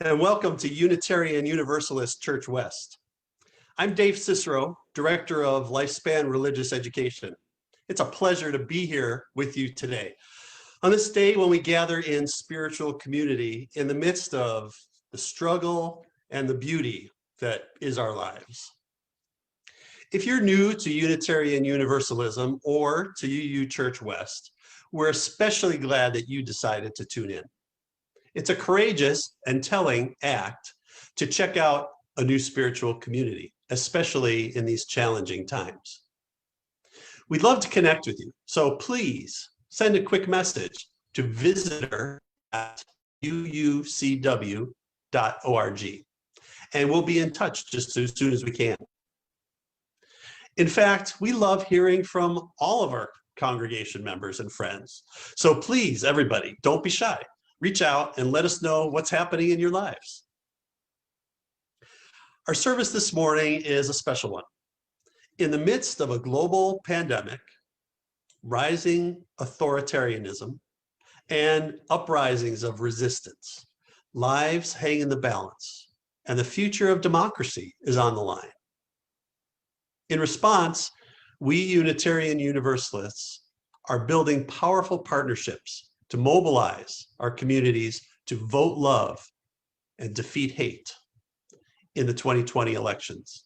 And welcome to Unitarian Universalist Church West. I'm Dave Cicero, Director of Lifespan Religious Education. It's a pleasure to be here with you today on this day when we gather in spiritual community in the midst of the struggle and the beauty that is our lives. If you're new to Unitarian Universalism or to UU Church West, we're especially glad that you decided to tune in. It's a courageous and telling act to check out a new spiritual community, especially in these challenging times. We'd love to connect with you, so please send a quick message to visitor@uucw.org, and we'll be in touch just as soon as we can. In fact, we love hearing from all of our congregation members and friends. So please, everybody, don't be shy. Reach out and let us know what's happening in your lives. Our service this morning is a special one. In the midst of a global pandemic, rising authoritarianism, and uprisings of resistance, lives hang in the balance, and the future of democracy is on the line. In response, we Unitarian Universalists are building powerful partnerships to mobilize our communities to vote love and defeat hate in the 2020 elections.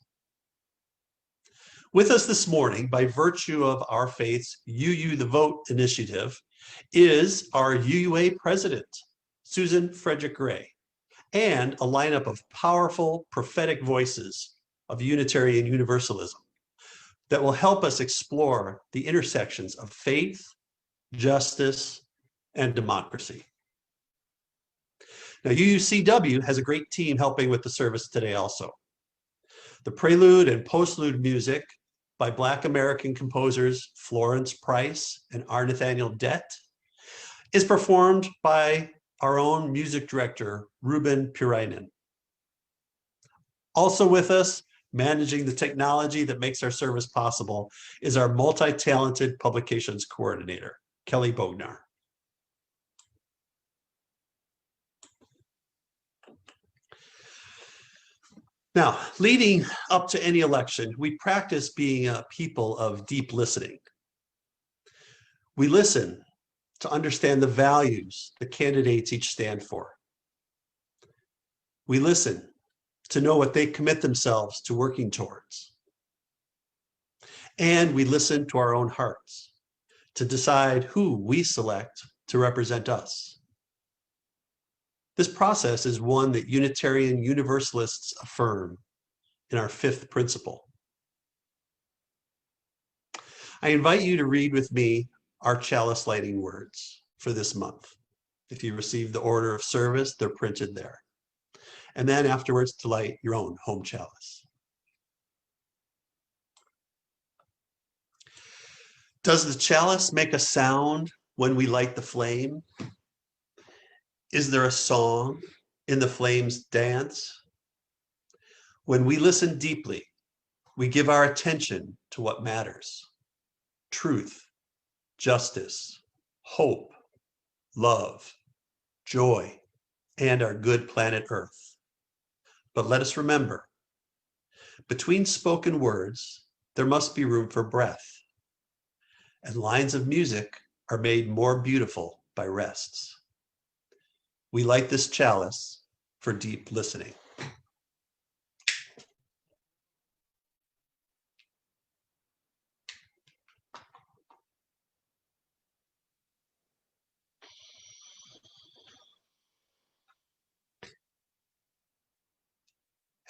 With us this morning, by virtue of our faith's UU the Vote initiative, is our UUA President, Susan Frederick-Gray, and a lineup of powerful prophetic voices of Unitarian Universalism that will help us explore the intersections of faith, justice, and democracy. Now, UUCW has a great team helping with the service today also. The prelude and postlude music by Black American composers Florence Price and R. Nathaniel Dett is performed by our own music director, Ruben Purainen. Also with us, managing the technology that makes our service possible, is our multi-talented publications coordinator, Kelly Bognar. Now, leading up to any election, we practice being a people of deep listening. We listen to understand the values the candidates each stand for. We listen to know what they commit themselves to working towards. And we listen to our own hearts to decide who we select to represent us. This process is one that Unitarian Universalists affirm in our fifth principle. I invite you to read with me our chalice lighting words for this month. If you received the order of service, they're printed there. And then afterwards to light your own home chalice. Does the chalice make a sound when we light the flame? Is there a song in the flame's dance? When we listen deeply, we give our attention to what matters: truth, justice, hope, love, joy, and our good planet Earth. But let us remember, between spoken words, there must be room for breath, and lines of music are made more beautiful by rests. We light this chalice for deep listening.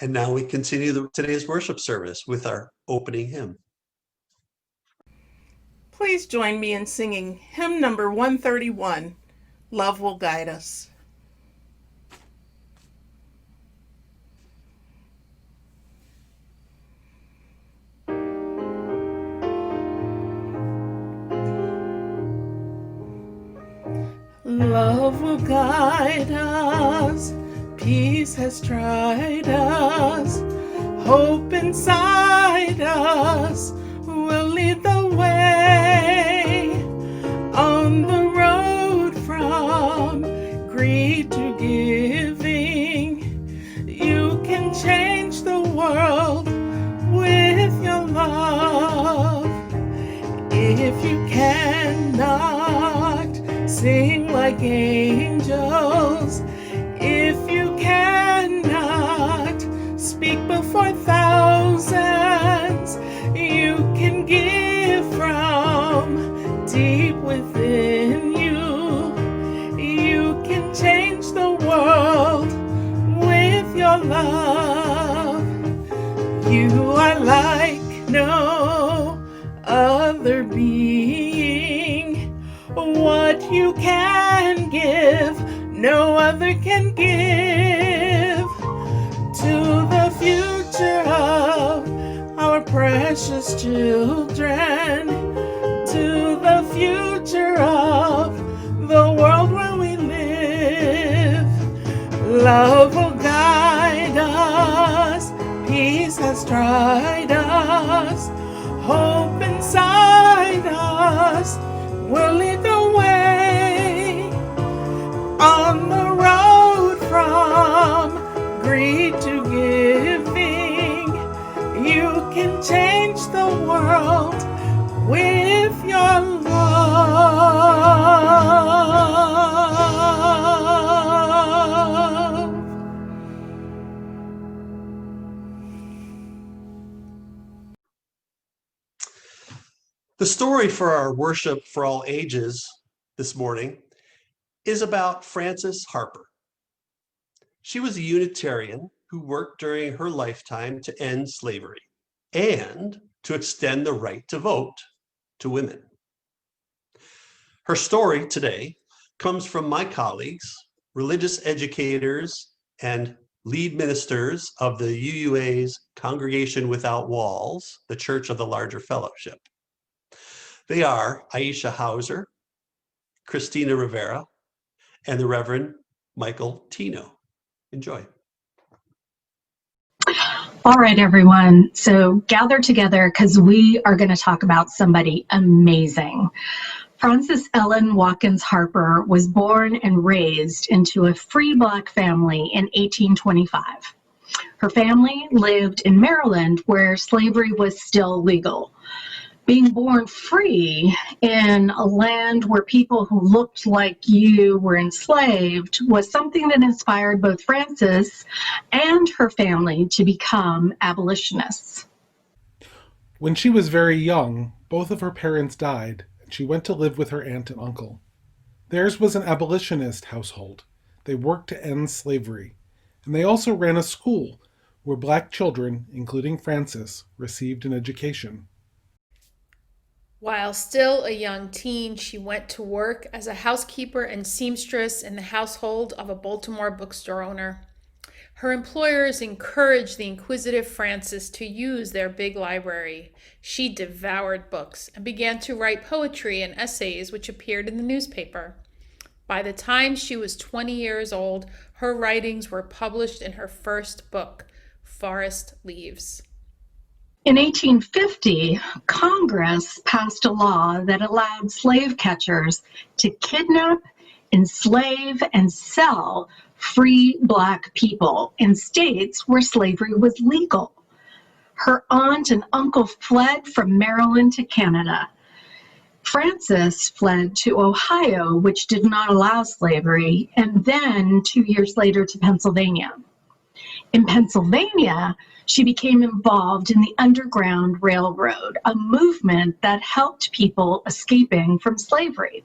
And now we continue today's worship service with our opening hymn. Please join me in singing hymn number 131, Love Will Guide Us. Love will guide us, peace has tried us, hope inside us will lead the way on the road from greed to giving, you cannot sing like angels, if you cannot speak before thousands, you can give from deep within you. You can change the world with your love. You are like no other being. What you can give, no other can give. To the future of our precious children, to the future of the world where we live. Love will guide us, peace has tried us, hope inside us will lead the way. On the road from greed to giving, you can change the world with your love. The story for our worship for all ages this morning is about Frances Harper. She was a Unitarian who worked during her lifetime to end slavery and to extend the right to vote to women. Her story today comes from my colleagues, religious educators, and lead ministers of the UUA's Congregation Without Walls, the Church of the Larger Fellowship. They are Aisha Hauser, Christina Rivera, and the Reverend Mykal Tino. Enjoy. All right, everyone. So gather together because we are going to talk about somebody amazing. Frances Ellen Watkins Harper was born and raised into a free Black family in 1825. Her family lived in Maryland, where slavery was still legal. Being born free in a land where people who looked like you were enslaved was something that inspired both Frances and her family to become abolitionists. When she was very young, both of her parents died, and she went to live with her aunt and uncle. Theirs was an abolitionist household. They worked to end slavery, and they also ran a school where Black children, including Frances, received an education. While still a young teen, she went to work as a housekeeper and seamstress in the household of a Baltimore bookstore owner. Her employers encouraged the inquisitive Frances to use their big library. She devoured books and began to write poetry and essays which appeared in the newspaper. By the time she was 20 years old, her writings were published in her first book, Forest Leaves. In 1850, Congress passed a law that allowed slave catchers to kidnap, enslave, and sell free Black people in states where slavery was legal. Her aunt and uncle fled from Maryland to Canada. Frances fled to Ohio, which did not allow slavery, and then 2 years later to Pennsylvania. In Pennsylvania, she became involved in the Underground Railroad, a movement that helped people escaping from slavery.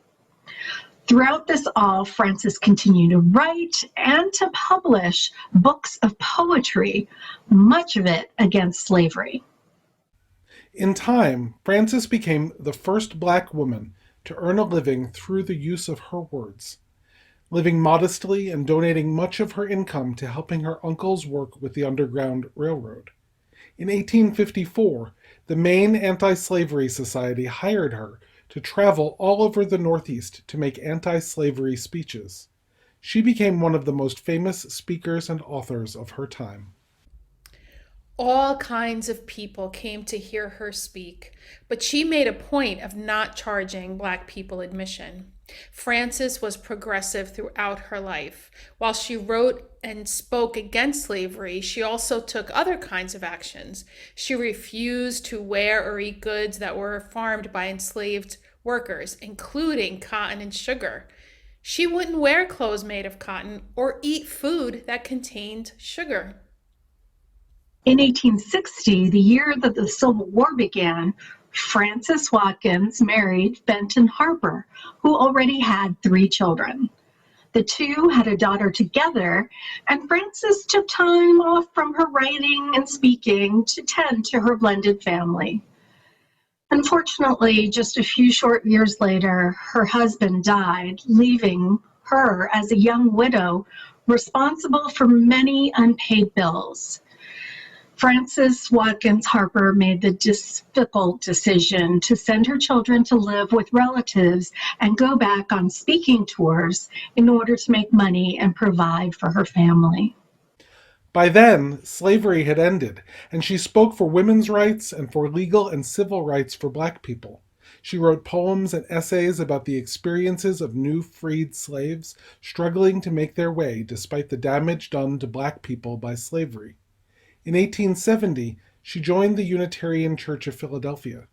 Throughout this all, Frances continued to write and to publish books of poetry, much of it against slavery. In time, Frances became the first Black woman to earn a living through the use of her words, living modestly and donating much of her income to helping her uncle's work with the Underground Railroad. In 1854, the Maine Anti-Slavery Society hired her to travel all over the Northeast to make anti-slavery speeches. She became one of the most famous speakers and authors of her time. All kinds of people came to hear her speak, but she made a point of not charging Black people admission. Frances was progressive throughout her life. While she wrote and spoke against slavery, she also took other kinds of actions. She refused to wear or eat goods that were farmed by enslaved workers, including cotton and sugar. She wouldn't wear clothes made of cotton or eat food that contained sugar. In 1860, the year that the Civil War began, Frances Watkins married Benton Harper, who already had 3 children. The two had a daughter together, and Frances took time off from her writing and speaking to tend to her blended family. Unfortunately, just a few short years later, her husband died, leaving her as a young widow responsible for many unpaid bills. Frances Watkins Harper made the difficult decision to send her children to live with relatives and go back on speaking tours in order to make money and provide for her family. By then, slavery had ended, and she spoke for women's rights and for legal and civil rights for Black people. She wrote poems and essays about the experiences of new freed slaves struggling to make their way despite the damage done to Black people by slavery. In 1870, she joined the Unitarian Church of Philadelphia.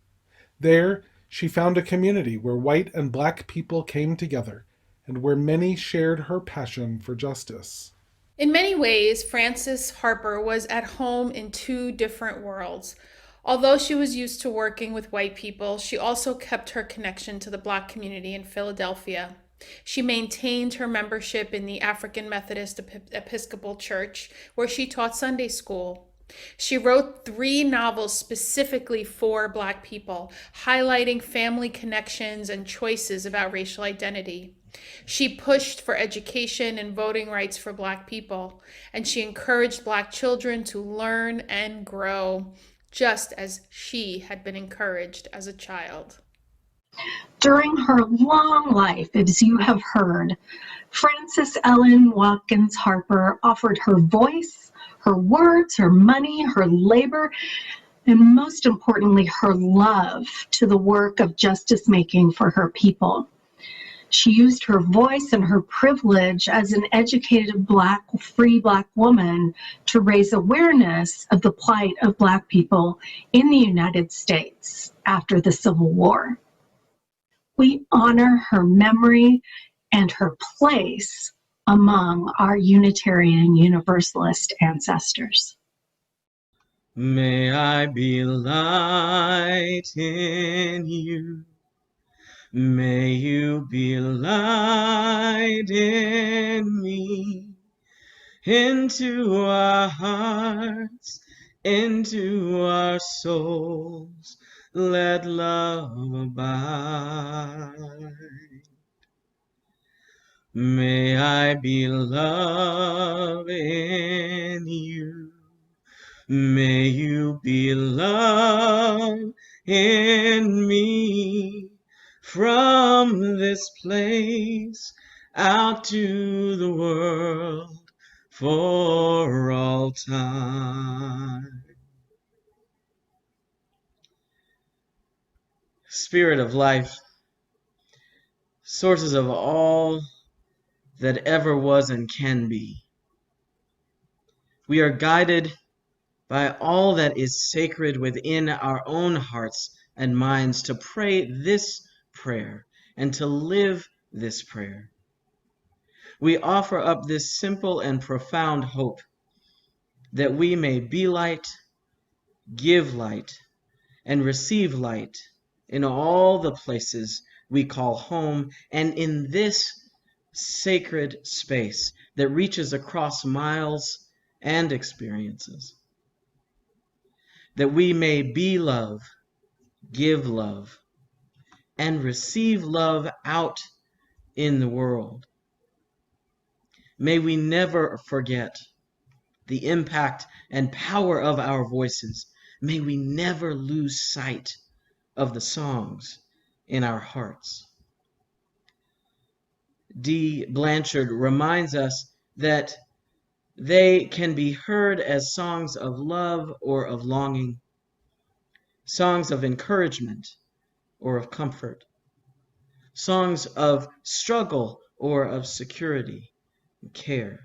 There, she found a community where white and Black people came together, and where many shared her passion for justice. In many ways, Frances Harper was at home in 2 different worlds. Although she was used to working with white people, she also kept her connection to the Black community in Philadelphia. She maintained her membership in the African Methodist Episcopal Church, where she taught Sunday school. She wrote 3 novels specifically for Black people, highlighting family connections and choices about racial identity. She pushed for education and voting rights for Black people, and she encouraged Black children to learn and grow, just as she had been encouraged as a child. During her long life, as you have heard, Frances Ellen Watkins Harper offered her voice, her words, her money, her labor, and most importantly, her love to the work of justice making for her people. She used her voice and her privilege as an educated free Black woman to raise awareness of the plight of Black people in the United States after the Civil War. We honor her memory and her place among our Unitarian Universalist ancestors. May I be light in you. May you be light in me. Into our hearts, into our souls, let love abide. May I be love in you. May you be love in me. From this place out to the world for all time. Spirit of life, sources of all that ever was and can be. We are guided by all that is sacred within our own hearts and minds to pray this prayer and to live this prayer. We offer up this simple and profound hope that we may be light, give light, and receive light in all the places we call home and in this sacred space that reaches across miles and experiences. That we may be love, give love, and receive love out in the world. May we never forget the impact and power of our voices. May we never lose sight of the songs in our hearts. D. Blanchard reminds us that they can be heard as songs of love or of longing, songs of encouragement or of comfort, songs of struggle or of security and care.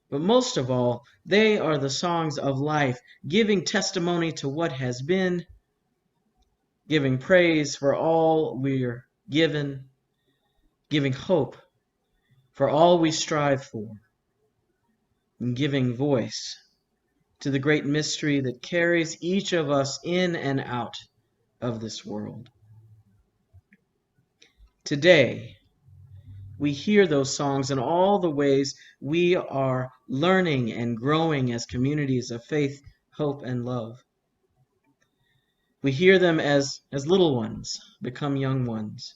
But most of all, they are the songs of life, giving testimony to what has been, giving praise for all we're given, giving hope for all we strive for, and giving voice to the great mystery that carries each of us in and out of this world. Today, we hear those songs in all the ways we are learning and growing as communities of faith, hope, and love. We hear them as little ones become young ones.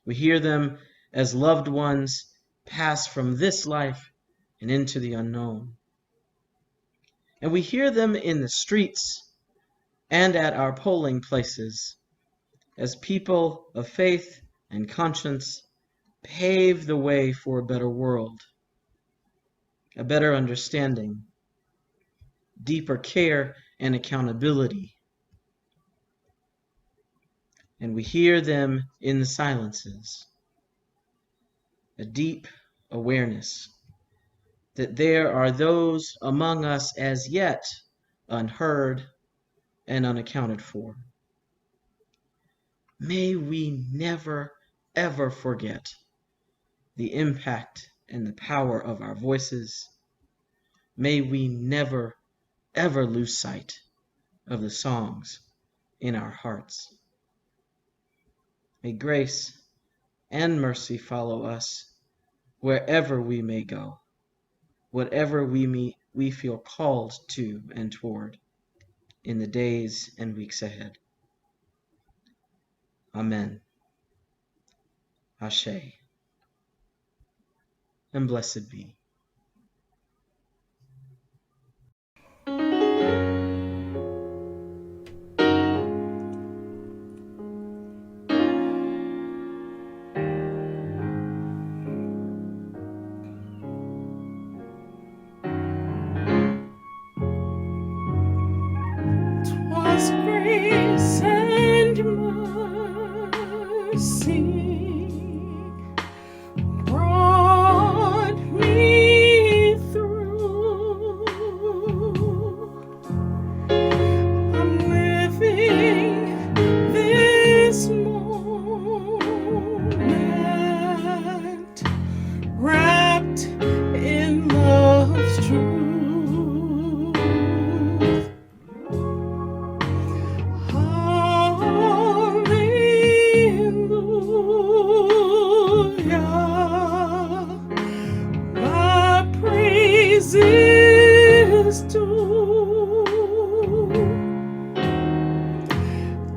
We hear them as loved ones pass from this life and into the unknown. And we hear them in the streets and at our polling places as people of faith and conscience pave the way for a better world, a better understanding, deeper care and accountability. And we hear them in the silences, a deep awareness that there are those among us as yet unheard and unaccounted for. May we never, ever forget the impact and the power of our voices. May we never, ever lose sight of the songs in our hearts. May grace and mercy follow us wherever we may go, whatever we feel called to and toward in the days and weeks ahead. Amen. Ashe. And blessed be. Was grace and mercy brought me through. I'm living this moment wrapped in love's truth.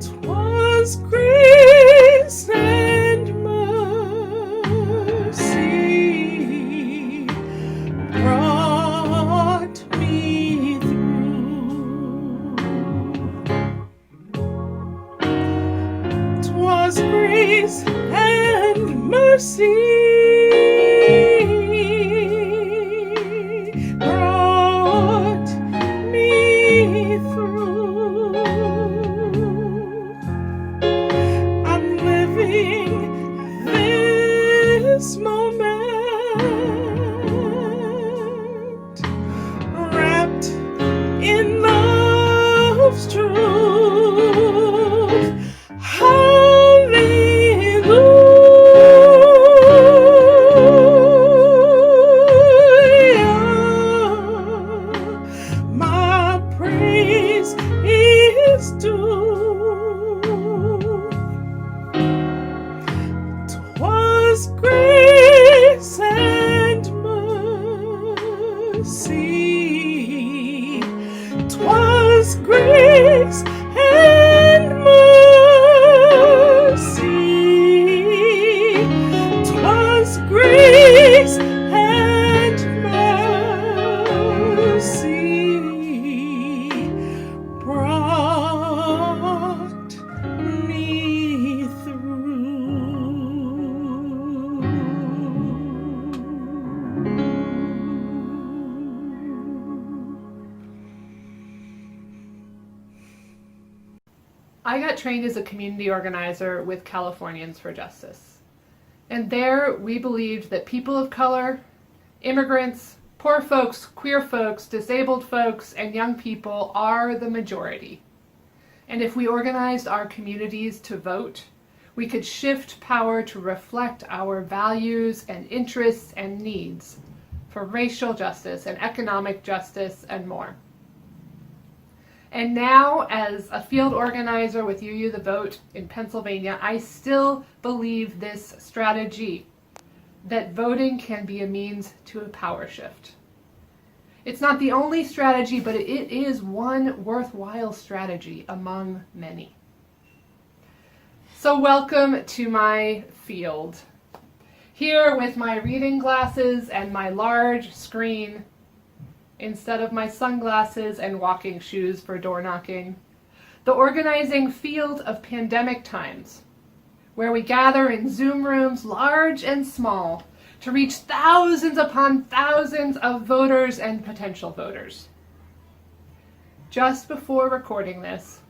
Twas grace and mercy brought me through. 'Twas grace and mercy brought me through. I'm living this moment wrapped in love's truth. Hallelujah, my praise is due. 'Twas grace and mercy. 'Twas grace and mercy. 'Twas grace and mercy brought me through. I got trained as a community organizer with Californians for Justice. And there we believed that people of color, immigrants, poor folks, queer folks, disabled folks, and young people are the majority. And if we organized our communities to vote, we could shift power to reflect our values and interests and needs for racial justice and economic justice and more. And now, as a field organizer with UU The Vote in Pennsylvania, I still believe this strategy, that voting can be a means to a power shift. It's not the only strategy, but it is one worthwhile strategy among many. So welcome to my field. Here with my reading glasses and my large screen, instead of my sunglasses and walking shoes for door knocking, the organizing field of pandemic times, where we gather in Zoom rooms large and small to reach thousands upon thousands of voters and potential voters. Just before recording this,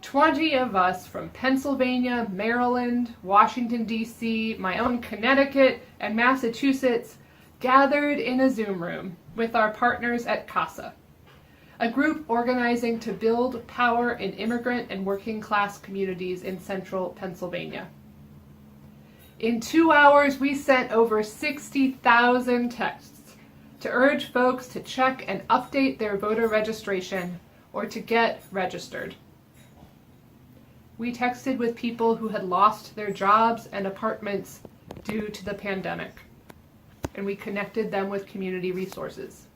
20 of us from Pennsylvania, Maryland, Washington, D.C., my own Connecticut, and Massachusetts gathered in a Zoom room with our partners at CASA, a group organizing to build power in immigrant and working class communities in central Pennsylvania. In 2 hours, we sent over 60,000 texts to urge folks to check and update their voter registration or to get registered. We texted with people who had lost their jobs and apartments due to the pandemic, and we connected them with community resources.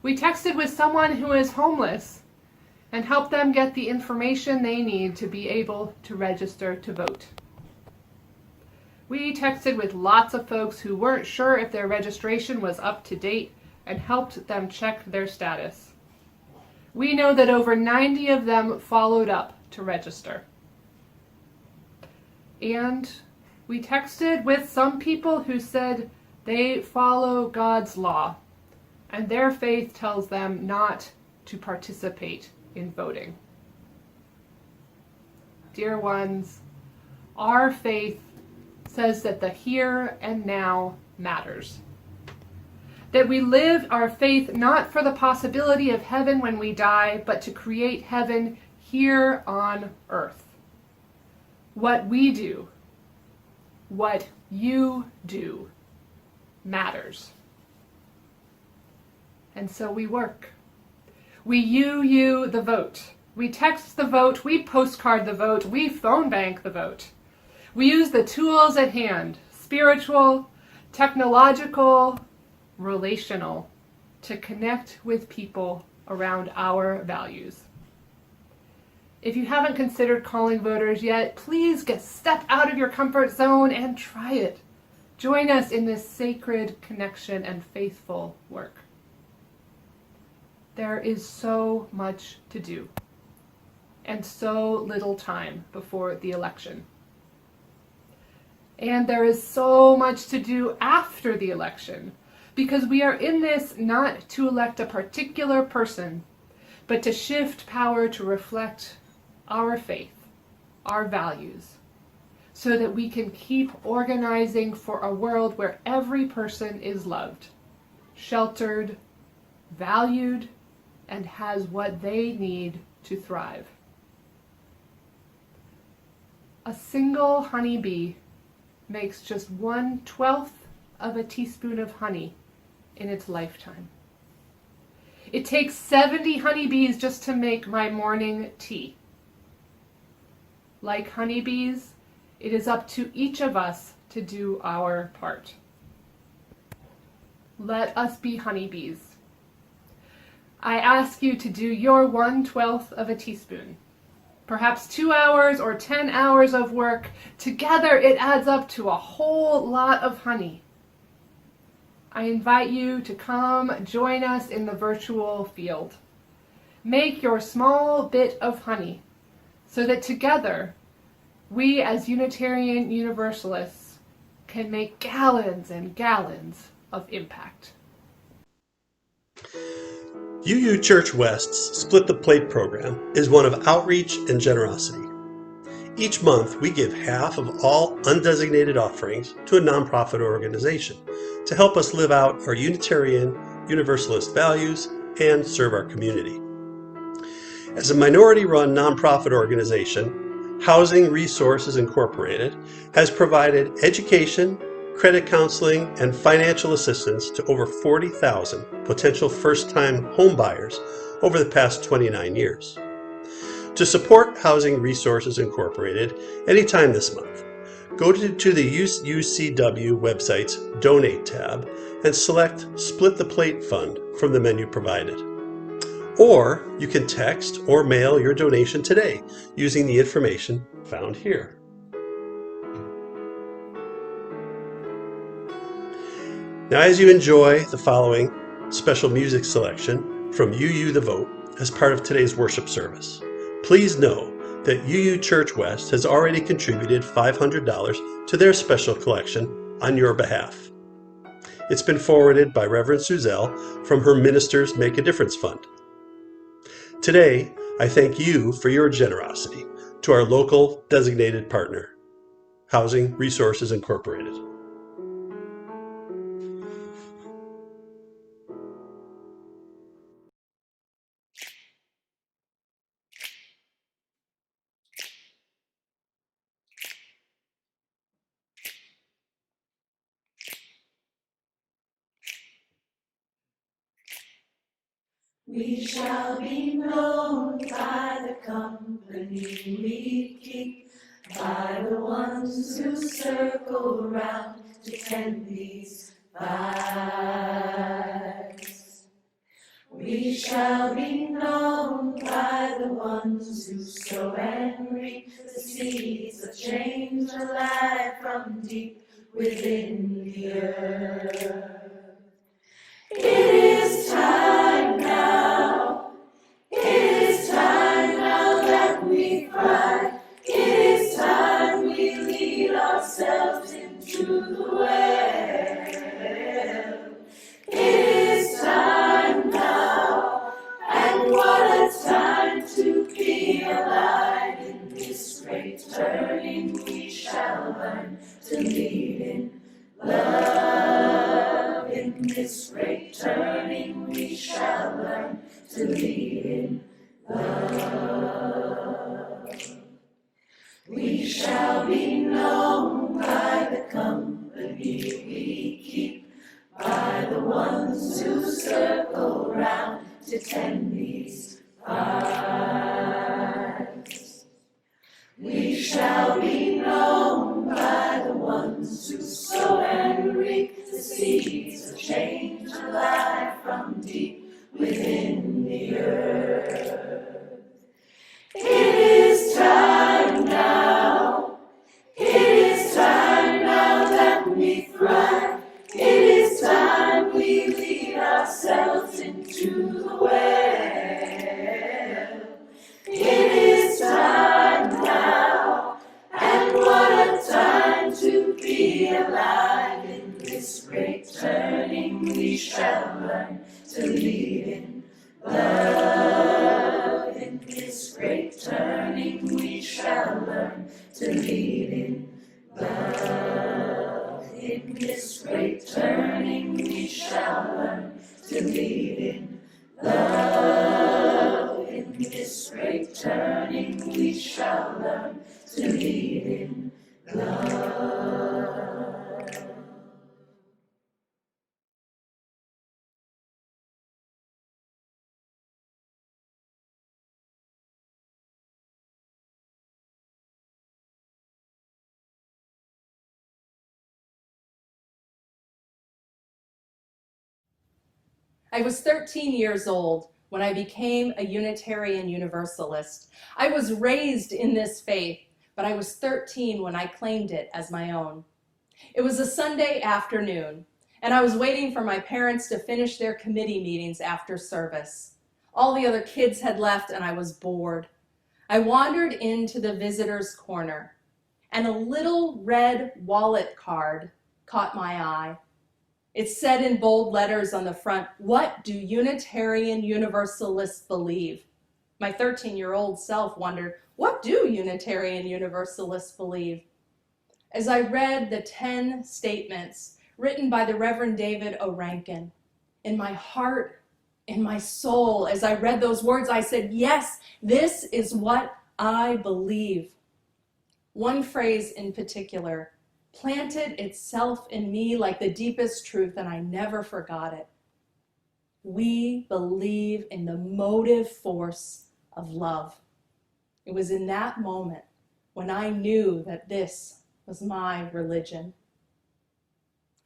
We texted with someone who is homeless and helped them get the information they need to be able to register to vote. We texted with lots of folks who weren't sure if their registration was up to date and helped them check their status. We know that over 90 of them followed up to register. And we texted with some people who said they follow God's law, and their faith tells them not to participate in voting. Dear ones, our faith says that the here and now matters. That we live our faith not for the possibility of heaven when we die, but to create heaven here on earth. What we do, what you do, matters. And so we work. We UU the vote. We text the vote, we postcard the vote, we phone bank the vote. We use the tools at hand, spiritual, technological, relational, to connect with people around our values. If you haven't considered calling voters yet, please step out of your comfort zone and try it. Join us in this sacred connection and faithful work. There is so much to do, and so little time before the election. And there is so much to do after the election, because we are in this not to elect a particular person, but to shift power to reflect our faith, our values, so that we can keep organizing for a world where every person is loved, sheltered, valued, and has what they need to thrive. A single honeybee makes just 1/12 of a teaspoon of honey in its lifetime. It takes 70 honeybees just to make my morning tea. Like honeybees, it is up to each of us to do our part. Let us be honeybees. I ask you to do your 1/12 of a teaspoon. Perhaps 2 hours or 10 hours of work. Together it adds up to a whole lot of honey. I invite you to come join us in the virtual field. Make your small bit of honey so that together we as Unitarian Universalists can make gallons and gallons of impact. UU Church West's Split the Plate program is one of outreach and generosity. Each month, we give half of all undesignated offerings to a nonprofit organization to help us live out our Unitarian Universalist values and serve our community. As a minority-run nonprofit organization, Housing Resources Incorporated has provided education, credit counseling, and financial assistance to over 40,000 potential first-time homebuyers over the past 29 years. To support Housing Resources Incorporated anytime this month, go to the UUCW website's Donate tab and select Split the Plate Fund from the menu provided. Or you can text or mail your donation today using the information found here. Now, as you enjoy the following special music selection from UU The Vote as part of today's worship service, please know that UU Church West has already contributed $500 to their special collection on your behalf. It's been forwarded by Reverend Suzelle from her Ministers Make a Difference Fund. Today, I thank you for your generosity to our local designated partner, Housing Resources Incorporated. We shall be known by the company we keep, by the ones who circle round to tend these vibes. We shall be known by the ones who sow and reap the seeds of change alive from deep within the earth. It is time now. It is time now that we cry. It is time we lead ourselves into the well. It is time now, and what a time to be alive. In this great turning we shall learn to lead in love. In this great turning we shall learn to lead in love. We shall be known by the company we keep, by the ones who circle round to tend these vibes. We shall be known by the ones who sow and reap the seeds of change alive from deep within the earth. It is time now. It is time now that we thrive. It is time we lead ourselves into the well. It is time now, and what a time to be alive. In this great turning we shall learn to lead in love. In this great turning we shall learn to lead in love. In this great turning we shall learn to lead in love. In this great turning we shall learn to lead in love. I was 13 years old when I became a Unitarian Universalist. I was raised in this faith, but I was 13 when I claimed it as my own. It was a Sunday afternoon, and I was waiting for my parents to finish their committee meetings after service. All the other kids had left, and I was bored. I wandered into the visitor's corner, and a little red wallet card caught my eye. It said in bold letters on the front, "What do Unitarian Universalists believe?" My 13-year-old self wondered, what do Unitarian Universalists believe? As I read the 10 statements written by the Reverend David O. Rankin, in my heart in my soul. As I read those words, I said, yes, this is what I believe. One phrase in particular planted itself in me like the deepest truth, and I never forgot it. We believe in the motive force of love. It was in that moment when I knew that this was my religion.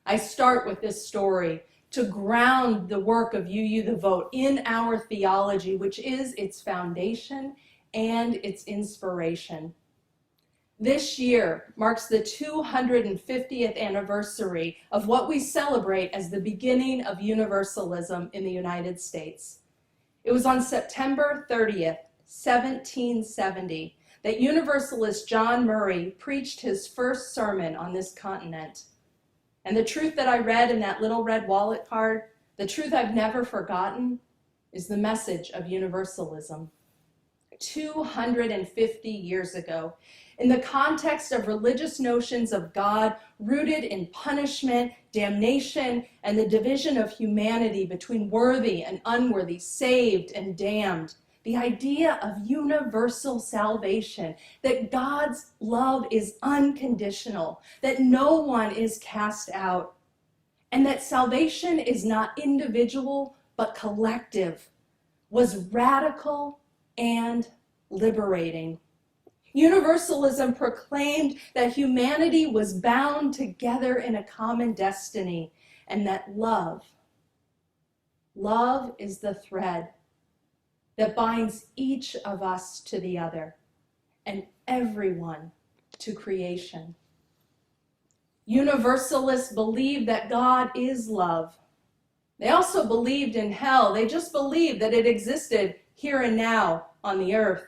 I start with this story to ground the work of UU the Vote in our theology, which is its foundation and its inspiration. This year marks the 250th anniversary of what we celebrate as the beginning of universalism in the United States. It was on September 30th, 1770, that Universalist John Murray preached his first sermon on this continent. And the truth that I read in that little red wallet card, the truth I've never forgotten, is the message of universalism. 250 years ago, in the context of religious notions of God rooted in punishment, damnation, and the division of humanity between worthy and unworthy, saved and damned, the idea of universal salvation, that God's love is unconditional, that no one is cast out, and that salvation is not individual but collective, was radical and liberating. Universalism proclaimed that humanity was bound together in a common destiny, and that love is the thread that binds each of us to the other and everyone to creation. Universalists believed that God is love. They also believed in hell. They just believed that it existed here and now on the earth.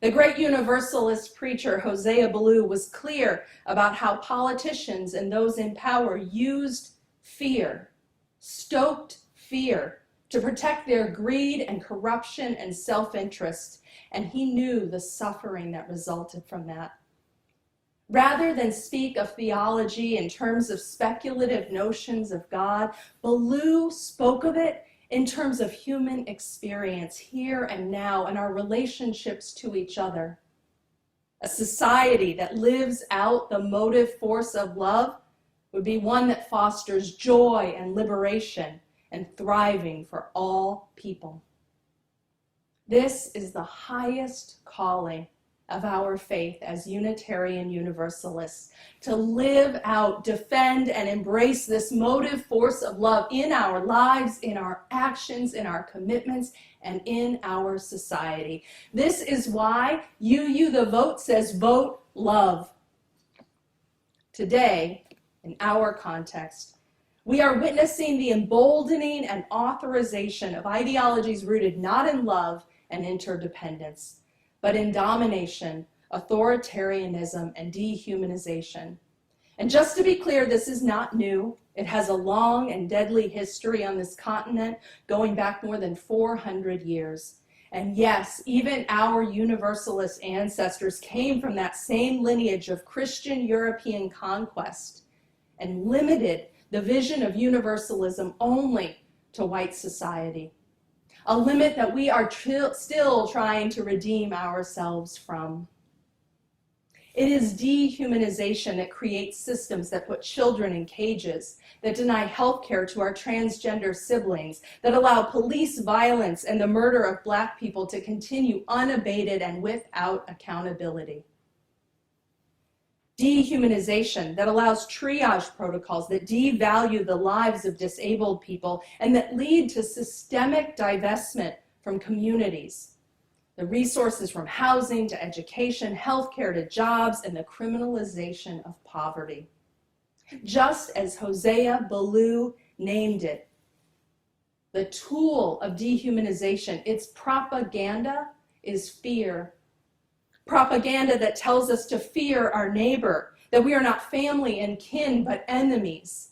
The great Universalist preacher Hosea Ballou was clear about how politicians and those in power used fear, stoked fear, to protect their greed and corruption and self-interest, and he knew the suffering that resulted from that. Rather than speak of theology in terms of speculative notions of God, Ballou spoke of it in terms of human experience here and now and our relationships to each other. A society that lives out the motive force of love would be one that fosters joy and liberation and thriving for all people. This is the highest calling of our faith as Unitarian Universalists, to live out, defend, and embrace this motive force of love in our lives, in our actions, in our commitments, and in our society. This is why UU the Vote says vote love. Today, in our context, we are witnessing the emboldening and authorization of ideologies rooted not in love and interdependence, but in domination, authoritarianism, and dehumanization. And just to be clear, this is not new. It has a long and deadly history on this continent, going back more than 400 years. And yes, even our Universalist ancestors came from that same lineage of Christian European conquest and limited the vision of universalism only to white society. A limit that we are still trying to redeem ourselves from. It is dehumanization that creates systems that put children in cages, that deny health care to our transgender siblings, that allow police violence and the murder of Black people to continue unabated and without accountability. Dehumanization that allows triage protocols that devalue the lives of disabled people and that lead to systemic divestment from communities. The resources from housing to education, healthcare to jobs, and the criminalization of poverty. Just as Hosea Ballou named it, the tool of dehumanization, its propaganda, is fear. Propaganda that tells us to fear our neighbor, that we are not family and kin, but enemies.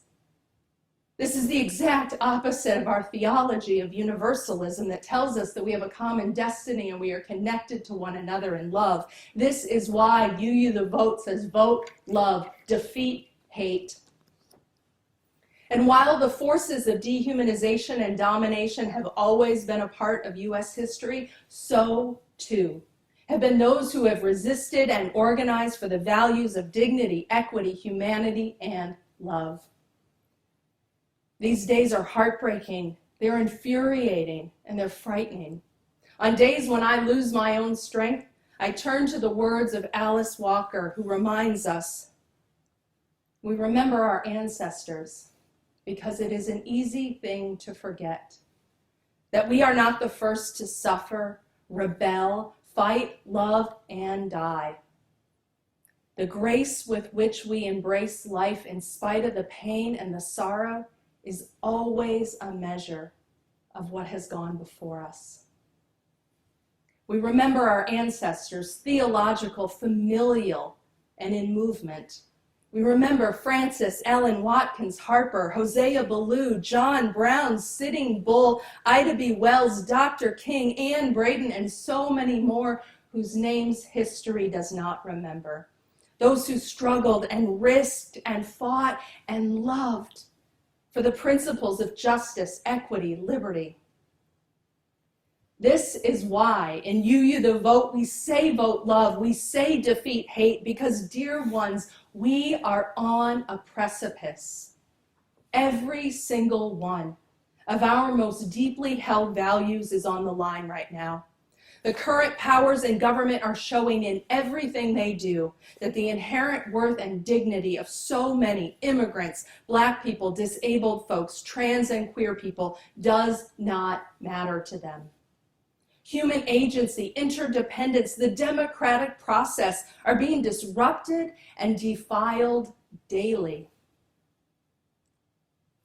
This is the exact opposite of our theology of universalism that tells us that we have a common destiny and we are connected to one another in love. This is why UU the Vote says vote love, defeat hate. And while the forces of dehumanization and domination have always been a part of U.S. history, so too have been those who have resisted and organized for the values of dignity, equity, humanity, and love. These days are heartbreaking, they're infuriating, and they're frightening. On days when I lose my own strength, I turn to the words of Alice Walker, who reminds us, we remember our ancestors because it is an easy thing to forget, that we are not the first to suffer, rebel, fight, love, and die. The grace with which we embrace life in spite of the pain and the sorrow is always a measure of what has gone before us. We remember our ancestors, theological, familial, and in movement. We remember Francis, Ellen Watkins Harper, Hosea Ballou, John Brown, Sitting Bull, Ida B. Wells, Dr. King, Anne Braden, and so many more whose names history does not remember. Those who struggled and risked and fought and loved for the principles of justice, equity, liberty. This is why in UU the Vote, we say vote love, we say defeat hate, because dear ones, we are on a precipice. Every single one of our most deeply held values is on the line right now. The current powers in government are showing in everything they do that the inherent worth and dignity of so many immigrants, Black people, disabled folks, trans and queer people does not matter to them. Human agency, interdependence, the democratic process are being disrupted and defiled daily.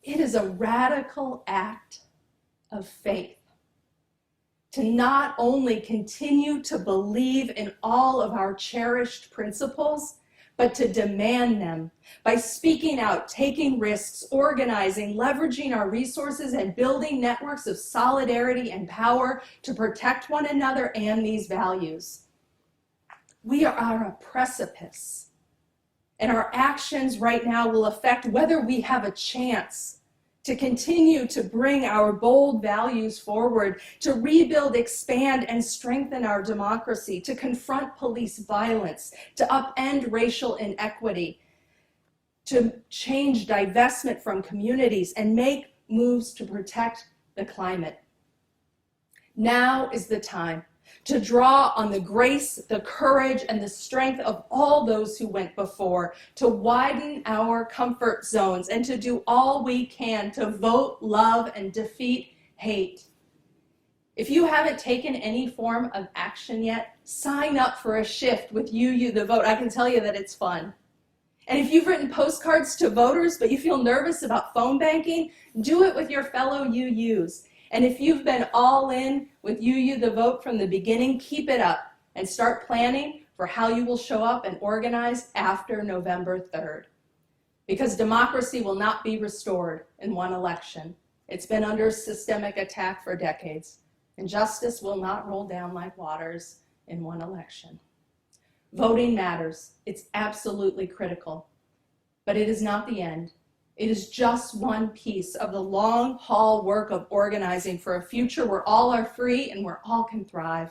It is a radical act of faith to not only continue to believe in all of our cherished principles, but to demand them by speaking out, taking risks, organizing, leveraging our resources, and building networks of solidarity and power to protect one another and these values. We are on a precipice, and our actions right now will affect whether we have a chance to continue to bring our bold values forward, to rebuild, expand, and strengthen our democracy, to confront police violence, to upend racial inequity, to change divestment from communities, and make moves to protect the climate. Now is the time to draw on the grace, the courage, and the strength of all those who went before, to widen our comfort zones, and to do all we can to vote love and defeat hate. If you haven't taken any form of action yet, sign up for a shift with UU the Vote. I can tell you that it's fun. And if you've written postcards to voters, but you feel nervous about phone banking, do it with your fellow UUs. And if you've been all in with UU the Vote from the beginning, keep it up and start planning for how you will show up and organize after November 3rd. Because democracy will not be restored in one election. It's been under systemic attack for decades, and justice will not roll down like waters in one election. Voting matters. It's absolutely critical, but it is not the end. It is just one piece of the long haul work of organizing for a future where all are free and where all can thrive.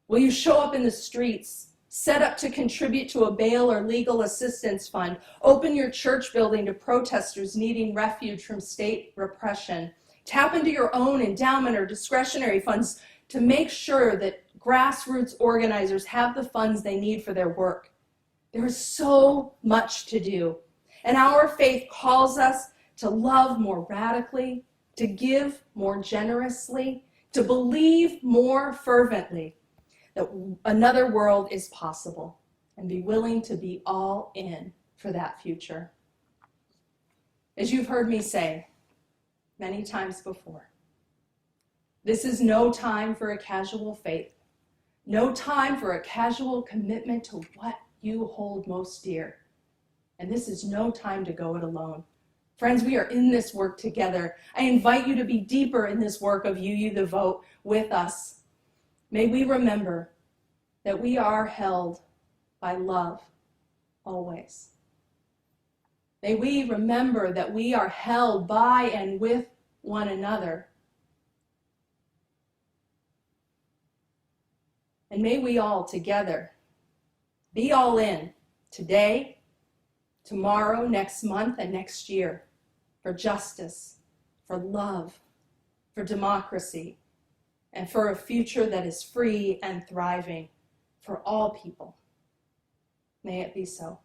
Will you show up in the streets, set up to contribute to a bail or legal assistance fund, open your church building to protesters needing refuge from state repression, tap into your own endowment or discretionary funds to make sure that grassroots organizers have the funds they need for their work? There is so much to do. And our faith calls us to love more radically, to give more generously, to believe more fervently that another world is possible, and be willing to be all in for that future. As you've heard me say many times before, this is no time for a casual faith, no time for a casual commitment to what you hold most dear. And this is no time to go it alone. Friends, we are in this work together. I invite you to be deeper in this work of UU the Vote with us. May we remember that we are held by love always. May we remember that we are held by and with one another. And may we all together be all in today, tomorrow, next month, and next year for justice, for love, for democracy, and for a future that is free and thriving for all people. May it be so.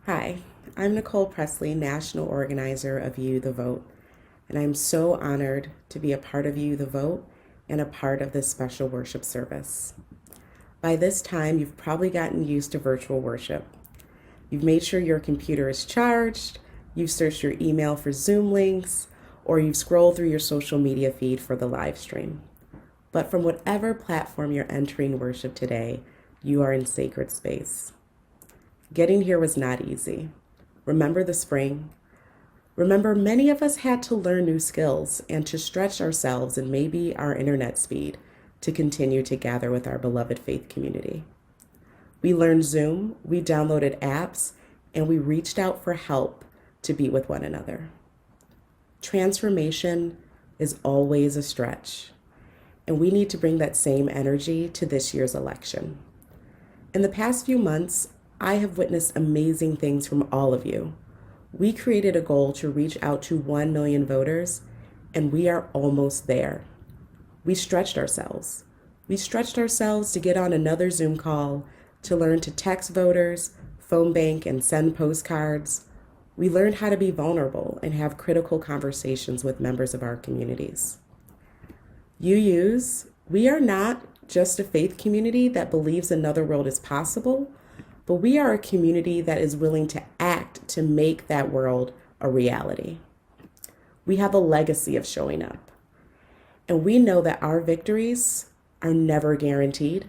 Hi, I'm Nicole Presley, National Organizer of You the Vote, and I'm so honored to be a part of You the Vote and a part of this special worship service. By this time, you've probably gotten used to virtual worship. You've made sure your computer is charged, you've searched your email for Zoom links, or you've scrolled through your social media feed for the live stream. But from whatever platform you're entering worship today, you are in sacred space. Getting here was not easy. Remember the spring? Remember, many of us had to learn new skills and to stretch ourselves and maybe our internet speed to continue to gather with our beloved faith community. We learned Zoom, we downloaded apps, and we reached out for help to be with one another. Transformation is always a stretch, and we need to bring that same energy to this year's election. In the past few months, I have witnessed amazing things from all of you. We created a goal to reach out to 1 million voters, and we are almost there. We stretched ourselves. We stretched ourselves to get on another Zoom call, to learn to text voters, phone bank, and send postcards. We learned how to be vulnerable and have critical conversations with members of our communities. UUs, we are not just a faith community that believes another world is possible, but we are a community that is willing to act to make that world a reality. We have a legacy of showing up, and we know that our victories are never guaranteed,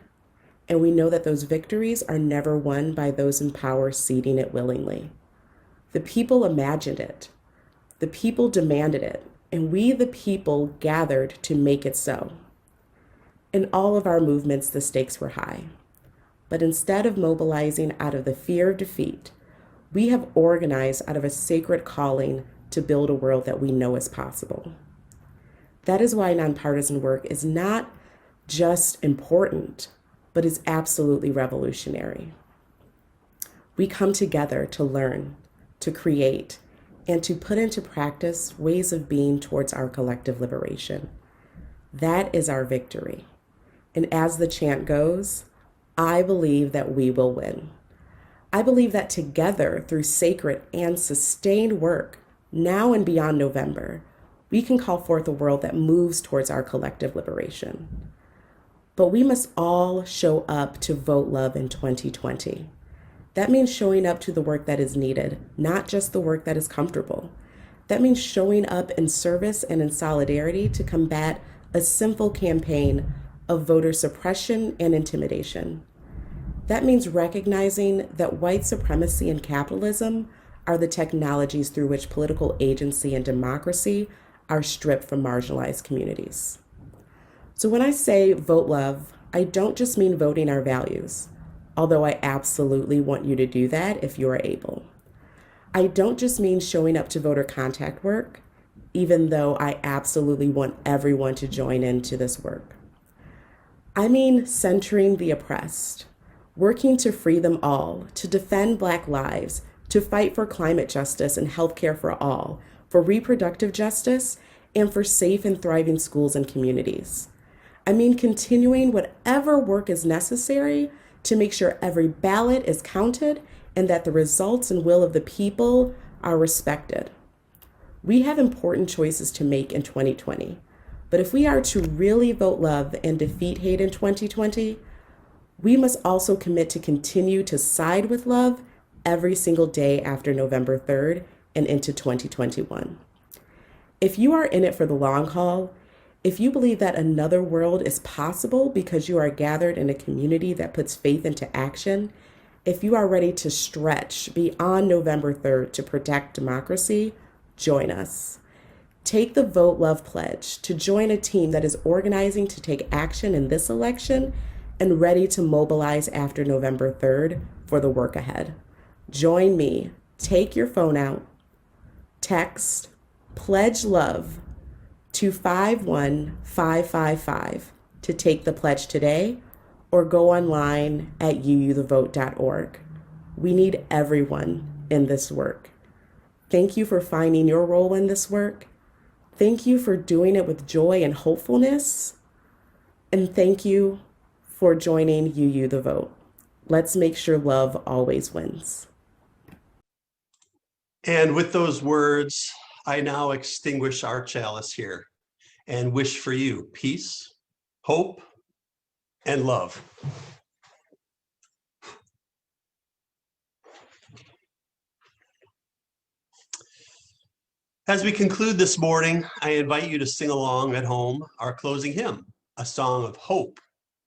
and we know that those victories are never won by those in power ceding it willingly. The people imagined it, the people demanded it, and we, the people, gathered to make it so. In all of our movements, the stakes were high. But instead of mobilizing out of the fear of defeat, we have organized out of a sacred calling to build a world that we know is possible. That is why nonpartisan work is not just important, but is absolutely revolutionary. We come together to learn, to create, and to put into practice ways of being towards our collective liberation. That is our victory. And as the chant goes, I believe that we will win. I believe that together, through sacred and sustained work, now and beyond November, we can call forth a world that moves towards our collective liberation. But we must all show up to vote love in 2020. That means showing up to the work that is needed, not just the work that is comfortable. That means showing up in service and in solidarity to combat a sinful campaign of voter suppression and intimidation. That means recognizing that white supremacy and capitalism are the technologies through which political agency and democracy are stripped from marginalized communities. So when I say vote love, I don't just mean voting our values, although I absolutely want you to do that if you are able. I don't just mean showing up to voter contact work, even though I absolutely want everyone to join into this work. I mean centering the oppressed, working to free them all, to defend Black lives, to fight for climate justice and healthcare for all, for reproductive justice, and for safe and thriving schools and communities. I mean continuing whatever work is necessary to make sure every ballot is counted and that the results and will of the people are respected. We have important choices to make in 2020, but if we are to really vote love and defeat hate in 2020, we must also commit to continue to side with love every single day after November 3rd and into 2021. If you are in it for the long haul, if you believe that another world is possible because you are gathered in a community that puts faith into action, if you are ready to stretch beyond November 3rd to protect democracy, join us. Take the Vote Love Pledge to join a team that is organizing to take action in this election and ready to mobilize after November 3rd for the work ahead. Join me. Take your phone out. Text Pledge Love to 51555 to take the pledge today, or go online at uuthevote.org. We need everyone in this work. Thank you for finding your role in this work. Thank you for doing it with joy and hopefulness. And thank you for joining UU the Vote. Let's make sure love always wins. And with those words, I now extinguish our chalice here and wish for you peace, hope, and love. As we conclude this morning, I invite you to sing along at home our closing hymn, a song of hope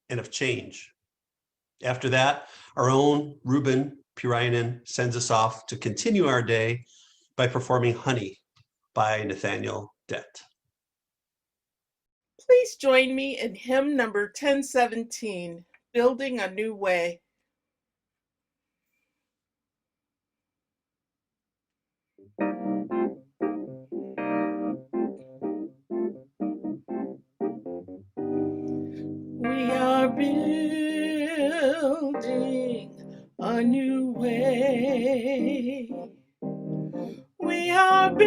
and of change. After that, our own Ruben Purainen sends us off to continue our day by performing Honey by Nathaniel Dett. Please join me in hymn number 1017, Building a New Way. We are building a new way. We are building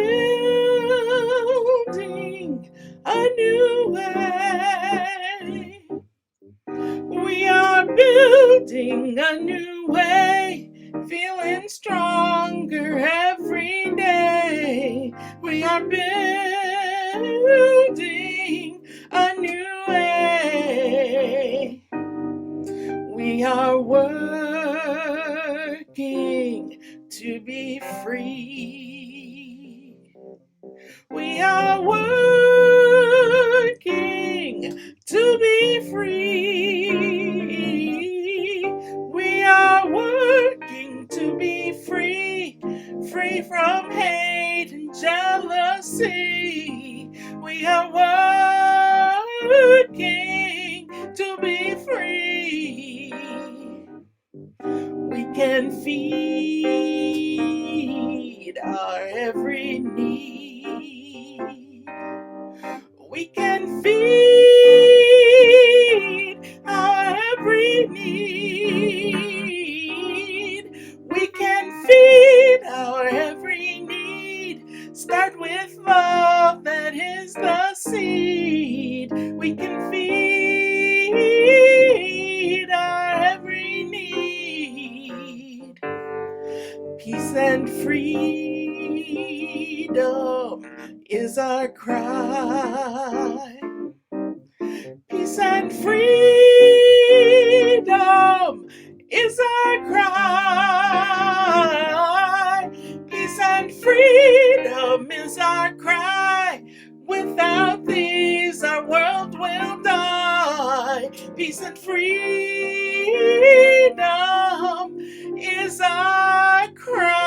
a new way. We are building a new way, feeling stronger every day. We are building a new way. We are working to be free. We are working to be free. We are working to be free, free from hate and jealousy. We are working to be free. We can feed our every need. We can feed our every need. We can feed our every need. Start with love, that is the seed. We can feed our every need. Peace and freedom is our cry. Peace and freedom is our cry. Peace and freedom is our cry. Without these, our world will die. Peace and freedom is our cry.